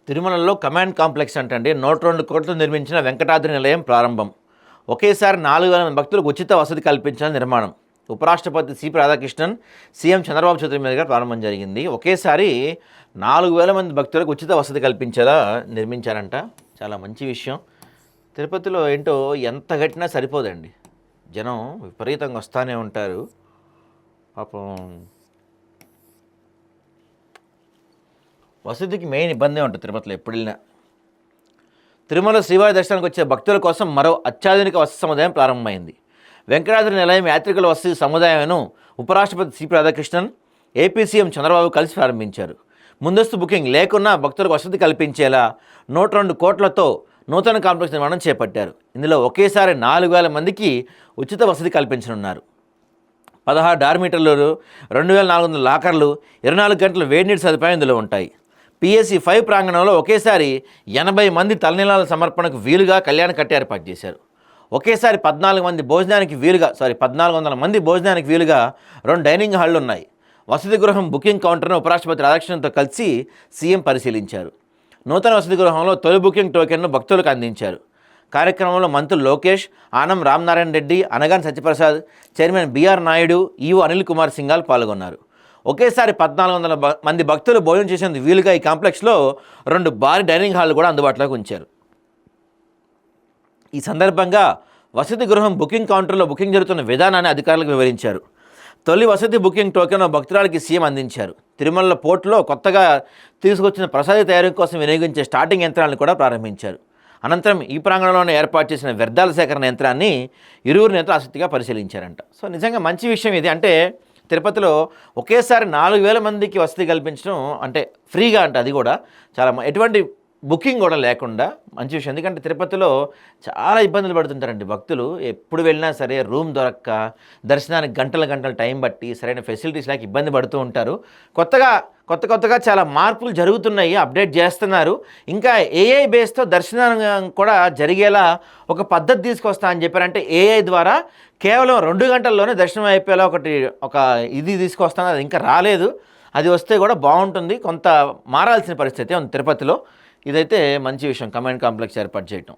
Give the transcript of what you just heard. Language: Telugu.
తిరుమలలో కమాండ్ కాంప్లెక్స్ అంటండి 102 కోట్లతో నిర్మించిన వెంకటాద్రి నిలయం ప్రారంభం. ఒకేసారి 4,000 మంది భక్తులకు ఉచిత వసతి కల్పించిన నిర్మాణం. ఉపరాష్ట్రపతి సిపి రాధాకృష్ణన్, సీఎం చంద్రబాబు చౌదరి మీదుగా ప్రారంభం జరిగింది. ఒకేసారి 4,000 మంది భక్తులకు ఉచిత వసతి కల్పించేలా నిర్మించారంట. చాలా మంచి విషయం. తిరుపతిలో ఏంటో ఎంత కట్టినా సరిపోదండి. జనం విపరీతంగా వస్తూనే ఉంటారు. పాపం వసతికి మెయిన్ ఇబ్బందే ఉంటుంది తిరుపతిలో ఎప్పుడు వెళ్ళినా. తిరుమల శ్రీవారి దర్శనానికి వచ్చే భక్తుల కోసం మరో అత్యాధునిక వసతి సముదాయం ప్రారంభమైంది. వెంకటాద్రి నిలయం యాత్రికుల వసతి సముదాయంను ఉపరాష్ట్రపతి CP Radhakrishnan, AP CM Chandrababu కలిసి ప్రారంభించారు. ముందస్తు బుకింగ్ లేకున్నా భక్తులకు వసతి కల్పించేలా 102 కోట్లతో నూతన కాంప్లెక్స్ నిర్మాణం చేపట్టారు. ఇందులో ఒకేసారి 4,000 మందికి ఉచిత వసతి కల్పించనున్నారు. 16 డార్మీటర్లు, 2,400 లాకర్లు, 24 గంటల వేడినీటి సదుపాయం ఇందులో ఉంటాయి. పిఎస్సి 5 ప్రాంగణంలో ఒకేసారి 80 మంది తలనీలాల సమర్పణకు వీలుగా కళ్యాణ కట్ట ఏర్పాటు చేశారు. ఒకేసారి 14 మంది భోజనానికి వీలుగా 1,400 మంది భోజనానికి వీలుగా 2 డైనింగ్ హాళ్ళు ఉన్నాయి. వసతి గృహం బుకింగ్ కౌంటర్ను ఉపరాష్ట్రపతి రాధాకృష్ణన్తో కలిసి సీఎం పరిశీలించారు. నూతన వసతి గృహంలో తొలి బుకింగ్ టోకెన్ను భక్తులకు అందించారు. కార్యక్రమంలో మంత్రులు Lokesh, Anam Ramanarayana Reddy, Anagani Satyaprasad, chairman BR Naidu, EO Anil Kumar Singhal పాల్గొన్నారు. ఒకేసారి 1,400 మంది భక్తులు భోజనం చేసేందుకు వీలుగా ఈ కాంప్లెక్స్లో 2 భారీ డైనింగ్ హాళ్ళు కూడా అందుబాటులోకి ఉంచారు. ఈ సందర్భంగా వసతి గృహం బుకింగ్ కౌంటర్లో బుకింగ్ జరుగుతున్న విధానాన్ని అధికారులకు వివరించారు. తొలి వసతి బుకింగ్ టోకెన్ భక్తురాలకి సీఎం అందించారు. తిరుమల పోర్టులో కొత్తగా తీసుకొచ్చిన ప్రసాద తయారీ కోసం వినియోగించే స్టార్టింగ్ యంత్రాలను కూడా ప్రారంభించారు. అనంతరం ఈ ప్రాంగణంలోనే ఏర్పాటు చేసిన వ్యర్థాల సేకరణ యంత్రాన్ని ఇరువురు నేతలు ఆసక్తిగా పరిశీలించారంట. సో నిజంగా మంచి విషయం ఇది. అంటే తిరుపతిలో ఒకేసారి 4,000 మందికి వసతి కల్పించడం అంటే ఫ్రీగా అంటే అది కూడా చాలా ఎటువంటి బుకింగ్ కూడా లేకుండా మంచి విషయం. ఎందుకంటే తిరుపతిలో చాలా ఇబ్బందులు పడుతుంటారండి భక్తులు. ఎప్పుడు వెళ్ళినా సరే రూమ్ దొరక్క, దర్శనానికి గంటల టైం బట్టి సరైన ఫెసిలిటీస్ లేక ఇబ్బంది పడుతూ ఉంటారు. కొత్తగా చాలా మార్పులు జరుగుతున్నాయి, అప్డేట్ చేస్తున్నారు. ఇంకా ఏఐ బేస్తో దర్శనం కూడా జరిగేలా ఒక పద్ధతి తీసుకొస్తా అని చెప్పారంటే ఏఐ ద్వారా కేవలం 2 గంటల్లోనే దర్శనం అయిపోయేలా ఒక ఇది తీసుకొస్తాను. అది ఇంకా రాలేదు. అది వస్తే కూడా బాగుంటుంది. కొంత మారాల్సిన పరిస్థితి ఉంది తిరుపతిలో. ఇదైతే మంచి విషయం కమాండ్ కాంప్లెక్స్ ఏర్పాటు చేయటం.